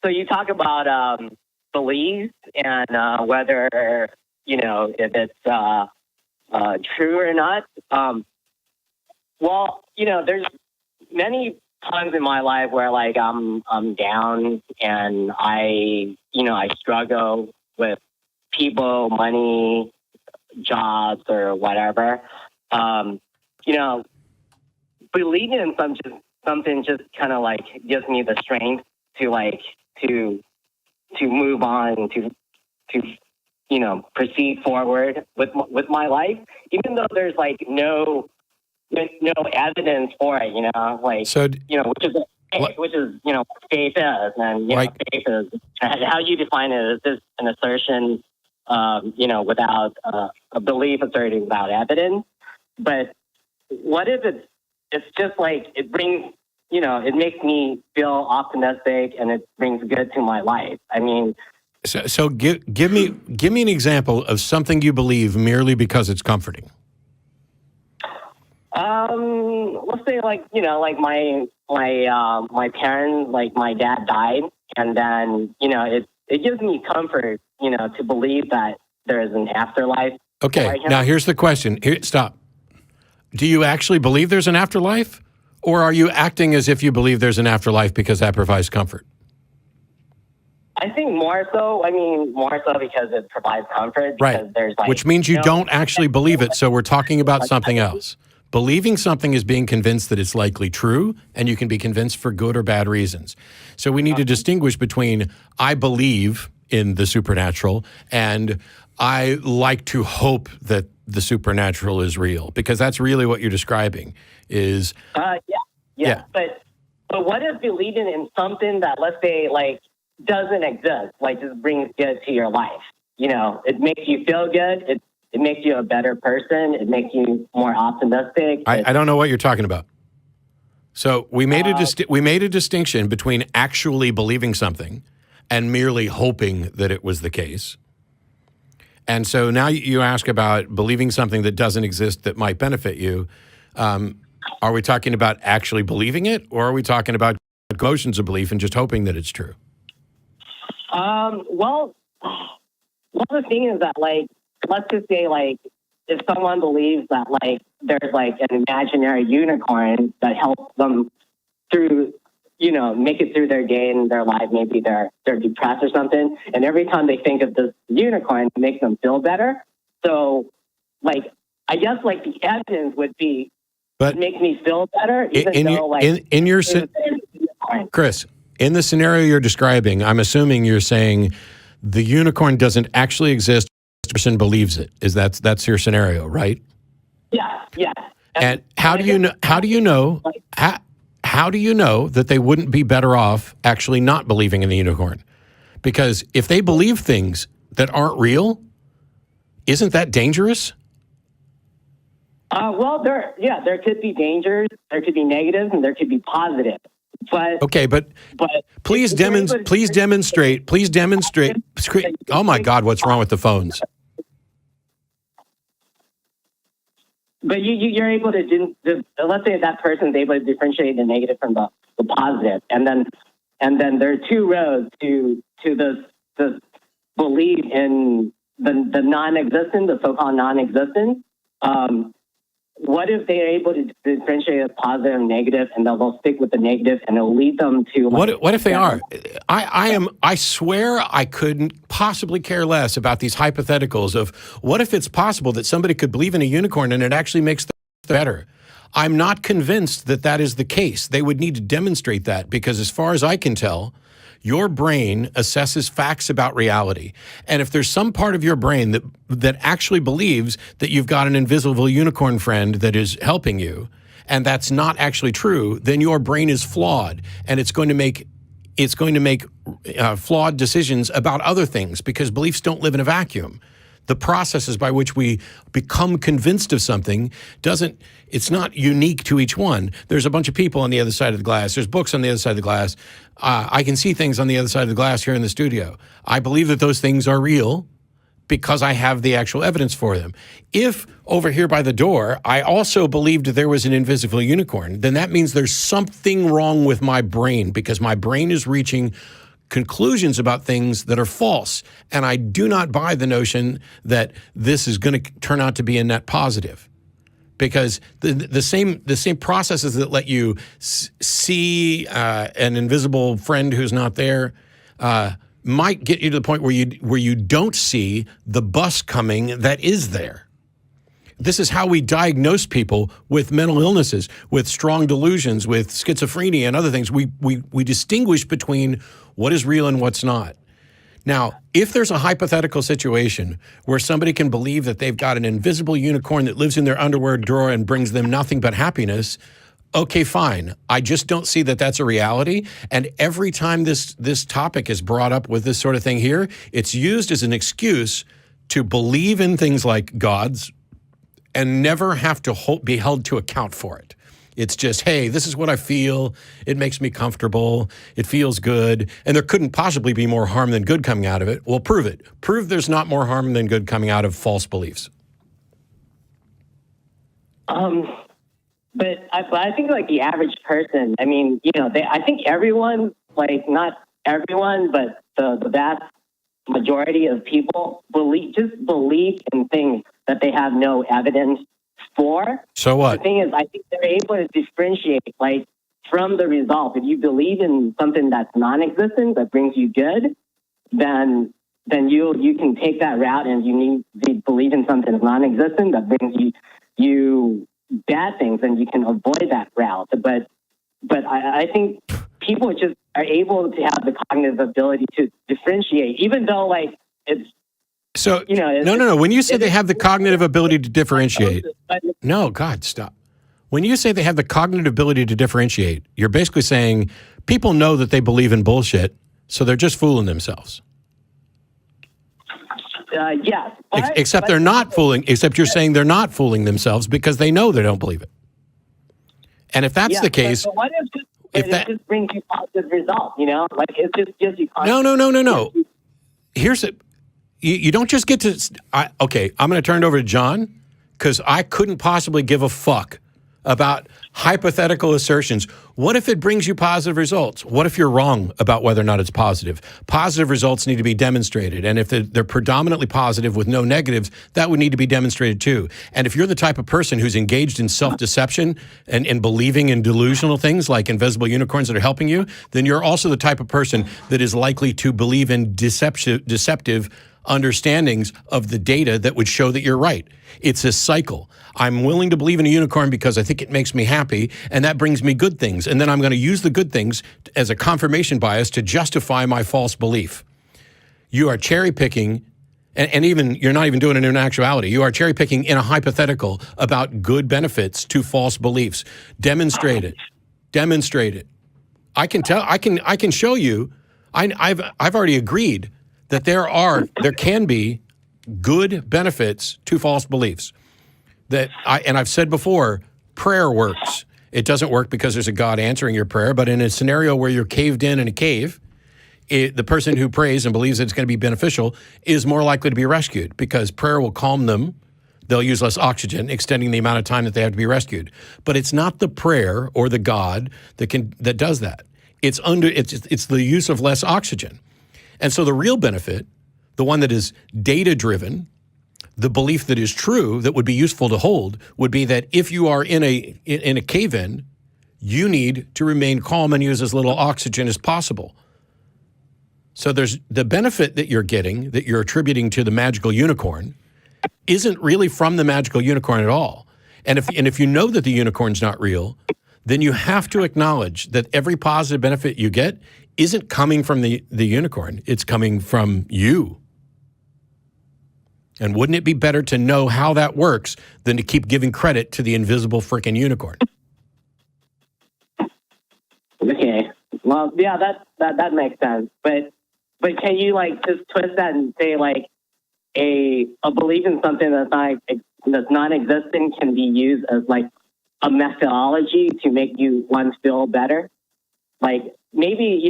So you talk about beliefs and whether if it's true or not. Well, there's many times in my life where like I'm down and I struggle with people, money, jobs, or whatever. Believing in something just kind of like gives me the strength to move on, to proceed forward with my life, even though there's like no evidence for it, which is faith is, and faith is how you define it is just an assertion, without a belief asserted without evidence. But what if it's just like it brings, it makes me feel optimistic and it brings good to my life. I mean, so give me an example of something you believe merely because it's comforting. Let's say like my parents, like my dad died, and then it gives me comfort, to believe that there is an afterlife. Okay, now here's the question. Stop. Do you actually believe there's an afterlife, or are you acting as if you believe there's an afterlife because that provides comfort? I think more so. I mean, more so because it provides comfort. Right. There's like, which means you don't actually believe it. So we're talking about something else. Believing something is being convinced that it's likely true, and you can be convinced for good or bad reasons. So we need to distinguish between I believe in the supernatural and I like to hope that the supernatural is real, because that's really what you're describing is... Yeah. But what if believing in something that, let's say, like, doesn't exist, like just brings good to your life? It makes you feel good. It makes you a better person. It makes you more optimistic. I don't know what you're talking about. So we made a distinction between actually believing something and merely hoping that it was the case. And so now you ask about believing something that doesn't exist that might benefit you. Are we talking about actually believing it, or are we talking about emotions of belief and just hoping that it's true? Well, the thing is that, like, let's just say, like, if someone believes that, like, there's, like, an imaginary unicorn that helps them through, make it through their day and their life, maybe they're depressed or something, and every time they think of this unicorn, it makes them feel better. So, like, I guess, like, the evidence would be, it makes me feel better, Chris, in the scenario you're describing, I'm assuming you're saying the unicorn doesn't actually exist. The person believes it. That's your scenario, right? Yeah. And how do you know that they wouldn't be better off actually not believing in the unicorn? Because if they believe things that aren't real, isn't that dangerous? Well, there could be dangers, there could be negatives, and there could be positive. But okay, but please demonstrate. Oh my God, what's wrong with the phones? But you're able to let's say that person's able to differentiate the negative from the positive, and then there are two roads to this belief in the non-existent, the so-called non-existent. What if they're able to differentiate a positive and negative, and they'll stick with the negative, and it'll lead them to... What if they are? I swear I couldn't possibly care less about these hypotheticals of what if it's possible that somebody could believe in a unicorn and it actually makes them better. I'm not convinced that that is the case. They would need to demonstrate that, because as far as I can tell, your brain assesses facts about reality. And if there's some part of your brain that actually believes that you've got an invisible unicorn friend that is helping you, and that's not actually true, then your brain is flawed, and it's going to make flawed decisions about other things, because beliefs don't live in a vacuum. The processes by which we become convinced of something it's not unique to each one. There's a bunch of people on the other side of the glass. There's books on the other side of the glass. I can see things on the other side of the glass here in the studio. I believe that those things are real because I have the actual evidence for them. If over here by the door, I also believed there was an invisible unicorn, then that means there's something wrong with my brain, because my brain is reaching conclusions about things that are false. And I do not buy the notion that this is going to turn out to be a net positive. Because the same processes that let you see an invisible friend who's not there might get you to the point where you don't see the bus coming that is there. This is how we diagnose people with mental illnesses, with strong delusions, with schizophrenia and other things. We distinguish between what is real and what's not. Now, if there's a hypothetical situation where somebody can believe that they've got an invisible unicorn that lives in their underwear drawer and brings them nothing but happiness, okay, fine. I just don't see that that's a reality. And every time this topic is brought up with this sort of thing here, it's used as an excuse to believe in things like gods and never have to be held to account for it. It's just, hey, this is what I feel. It makes me comfortable. It feels good. And there couldn't possibly be more harm than good coming out of it. Well, prove it. Prove there's not more harm than good coming out of false beliefs. But I think like the average person, I mean, I think everyone, like not everyone, but the vast majority of people believe in things that they have no evidence for. So what? The thing is, I think they're able to differentiate like from the result. If you believe in something that's non-existent that brings you good, then you can take that route, and you need to believe in something that's non-existent that brings you bad things, and you can avoid that route. But I think people just are able to have the cognitive ability to differentiate, even though like it's. So, no. When you say they have the cognitive ability to differentiate, no, God, stop. When you say they have the cognitive ability to differentiate, you're basically saying people know that they believe in bullshit, so they're just fooling themselves. Yes. Except they're not fooling, except you're saying they're not fooling themselves because they know they don't believe it. And if that's the case. But what if it just brings you positive results, Like it just gives you No. Here's it. You don't just get to, okay, I'm going to turn it over to John, because I couldn't possibly give a fuck about hypothetical assertions. What if it brings you positive results? What if you're wrong about whether or not it's positive? Positive results need to be demonstrated. And if they're predominantly positive with no negatives, that would need to be demonstrated too. And if you're the type of person who's engaged in self-deception and believing in delusional things like invisible unicorns that are helping you, then you're also the type of person that is likely to believe in deceptive understandings of the data that would show that you're right. It's a cycle. I'm willing to believe in a unicorn because I think it makes me happy, and that brings me good things. And then I'm going to use the good things as a confirmation bias to justify my false belief. You are cherry picking, and even you're not even doing it in actuality. You are cherry picking in a hypothetical about good benefits to false beliefs. Demonstrate it. I can tell. I can show you. I've already agreed that there can be good benefits to false beliefs. And I've said before, prayer works. It doesn't work because there's a God answering your prayer, but in a scenario where you're caved in a cave, the person who prays and believes that it's going to be beneficial is more likely to be rescued, because prayer will calm them. They'll use less oxygen, extending the amount of time that they have to be rescued. But it's not the prayer or the God that does that. It's the use of less oxygen. And so the real benefit, the one that is data-driven, the belief that is true, that would be useful to hold, would be that if you are in a cave-in, you need to remain calm and use as little oxygen as possible. So there's the benefit that you're getting, that you're attributing to the magical unicorn, isn't really from the magical unicorn at all. And if you know that the unicorn's not real, then you have to acknowledge that every positive benefit you get isn't coming from the unicorn. It's coming from you. And wouldn't it be better to know how that works than to keep giving credit to the invisible freaking unicorn? Okay. Well, yeah, that makes sense. But can you like just twist that and say like a belief in something that's non-existent can be used as like a methodology to make one feel better? Like maybe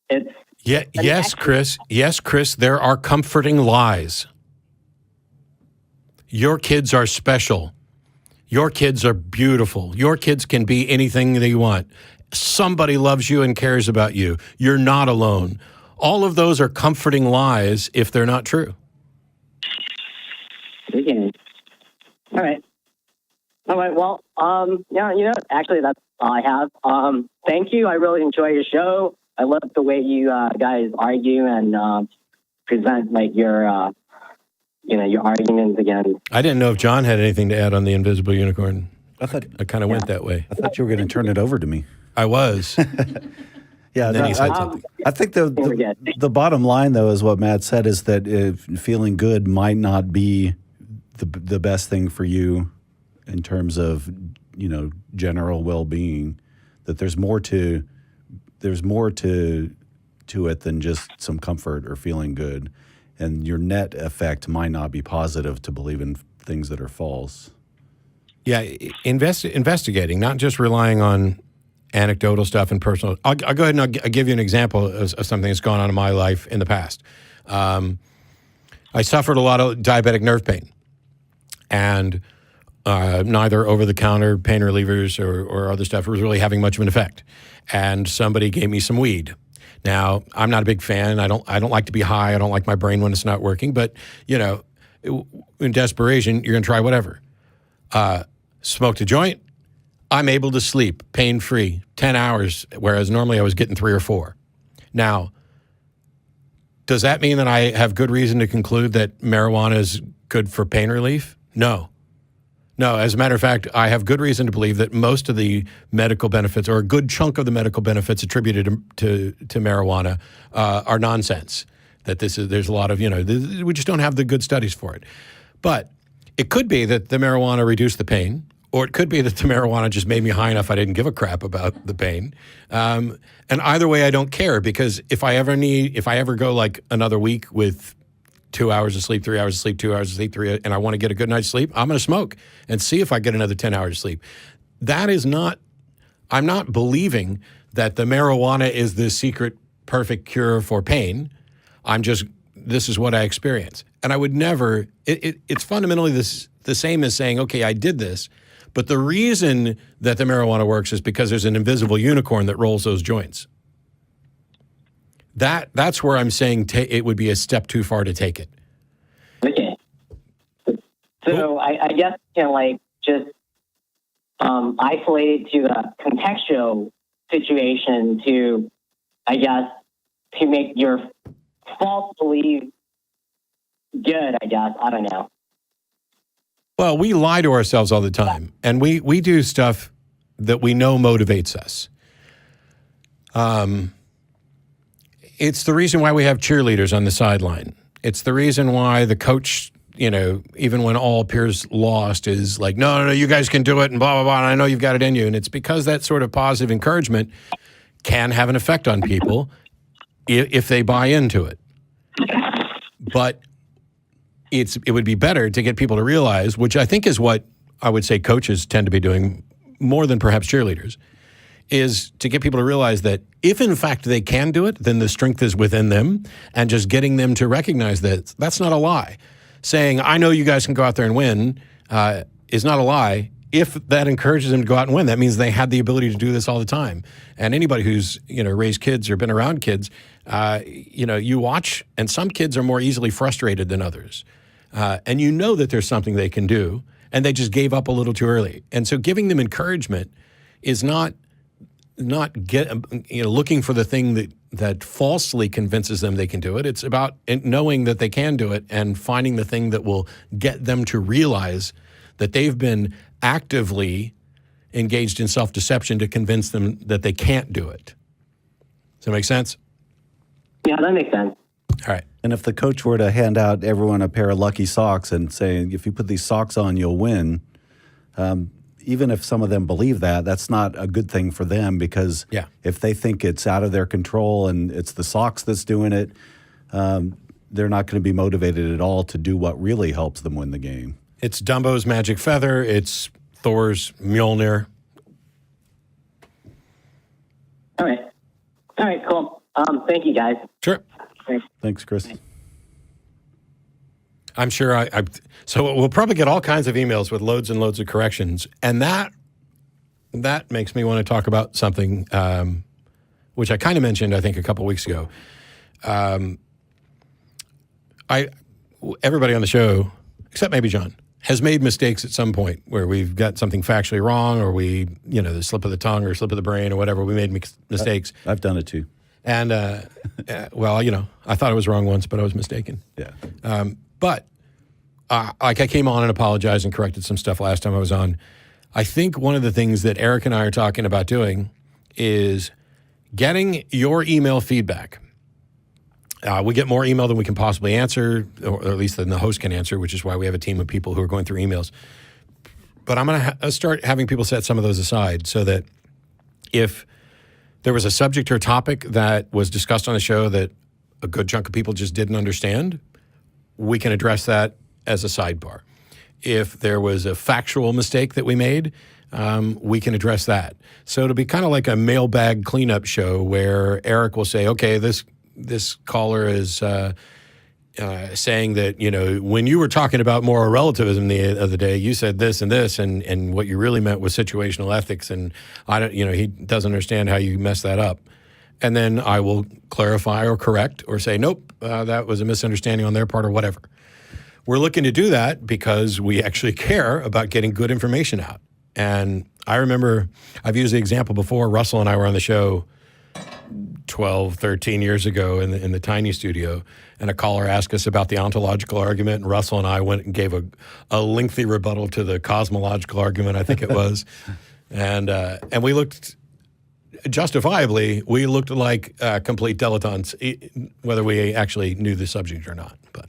it's Yeah, yes, Chris. Yes, Chris, there are comforting lies. Your kids are special. Your kids are beautiful. Your kids can be anything they want. Somebody loves you and cares about you. You're not alone. All of those are comforting lies if they're not true. Okay. All right. All right. Well, yeah, actually, that's all I have. Thank you. I really enjoy your show. I love the way you guys argue and present like your arguments again. I didn't know if John had anything to add on the invisible unicorn. I kind of went that way. I thought you were going to turn it over to me. I was. Yeah, And then he said something. I think the bottom line, though, is what Matt said, is that feeling good might not be the best thing for you in terms of, general well-being, that there's more to it than just some comfort or feeling good. And your net effect might not be positive to believe in things that are false. Yeah, investigating, not just relying on anecdotal stuff and personal. I'll go ahead and I'll give you an example of something that's gone on in my life in the past. I suffered a lot of diabetic nerve pain, and neither over-the-counter pain relievers or other stuff was really having much of an effect. And somebody gave me some weed. Now, I'm not a big fan. I don't like to be high. I don't like my brain when it's not working. But, in desperation, you're going to try whatever. Smoked a joint. I'm able to sleep pain-free 10 hours, whereas normally I was getting 3 or 4. Now, does that mean that I have good reason to conclude that marijuana is good for pain relief? No. No, as a matter of fact, I have good reason to believe that most of the medical benefits, or a good chunk of the medical benefits attributed to marijuana, are nonsense. That there's a lot of, we just don't have the good studies for it. But it could be that the marijuana reduced the pain, or it could be that the marijuana just made me high enough I didn't give a crap about the pain. And either way, I don't care, because if I ever go like another week with 2 hours of sleep, 3 hours of sleep, 2 hours of sleep, and I want to get a good night's sleep, I'm going to smoke and see if I get another 10 hours of sleep. I'm not believing that the marijuana is the secret perfect cure for pain. This is what I experience. And I would never, it's fundamentally the same as saying, okay, I did this, but the reason that the marijuana works is because there's an invisible unicorn that rolls those joints. That's where I'm saying it would be a step too far to take it. Okay. So I guess just isolate it to a contextual situation to make your false belief good, I guess. I don't know. Well, we lie to ourselves all the time, and we do stuff that we know motivates us. It's the reason why we have cheerleaders on the sideline. It's the reason why the coach, even when all appears lost, is like, no, you guys can do it, and blah, blah, blah, and I know you've got it in you. And it's because that sort of positive encouragement can have an effect on people if they buy into it. But it would be better to get people to realize, which I think is what I would say coaches tend to be doing more than perhaps cheerleaders, is to get people to realize that if in fact they can do it, then the strength is within them, and just getting them to recognize that that's not a lie. Saying, I know you guys can go out there and win is not a lie. If that encourages them to go out and win, that means they had the ability to do this all the time. And anybody who's raised kids or been around kids, you watch, and some kids are more easily frustrated than others. And that there's something they can do, and they just gave up a little too early. And so giving them encouragement is not looking for the thing that falsely convinces them they can do it. It's about knowing that they can do it and finding the thing that will get them to realize that they've been actively engaged in self-deception to convince them that they can't do it. Does that make sense? Yeah, that makes sense. All right. And if the coach were to hand out everyone a pair of lucky socks and say, if you put these socks on, you'll win, even if some of them believe that, that's not a good thing for them, because if they think it's out of their control and it's the socks that's doing it, they're not going to be motivated at all to do what really helps them win the game. It's Dumbo's magic feather. It's Thor's Mjolnir. All right, cool. Thank you, guys. Sure. Thanks, Chris. I'm sure so we'll probably get all kinds of emails with loads and loads of corrections. And that makes me want to talk about something, which I kind of mentioned, I think, a couple weeks ago. Everybody on the show, except maybe John, has made mistakes at some point where we've got something factually wrong, or the slip of the tongue or slip of the brain or whatever. We made mistakes. I've done it too. And, well, I thought I was wrong once, but I was mistaken. Yeah. But I came on and apologized and corrected some stuff last time I was on. I think one of the things that Eric and I are talking about doing is getting your email feedback. We get more email than we can possibly answer, or at least than the host can answer, which is why we have a team of people who are going through emails. But I'm going to start having people set some of those aside so that if there was a subject or topic that was discussed on the show that a good chunk of people just didn't understand, we can address that as a sidebar. If there was a factual mistake that we made, we can address that. So it'll be kind of like a mailbag cleanup show where Eric will say, okay, this caller is saying that, when you were talking about moral relativism the other day, you said this and this, and what you really meant was situational ethics, and he doesn't understand how you messed that up. And then I will clarify or correct or say, nope, that was a misunderstanding on their part or whatever. We're looking to do that because we actually care about getting good information out. And I remember I've used the example before. Russell and I were on the show 12, 13 years ago in the tiny studio, and a caller asked us about the ontological argument, and Russell and I went and gave a lengthy rebuttal to the cosmological argument, I think it was. And we looked, justifiably, we looked like complete dilettantes, whether we actually knew the subject or not. But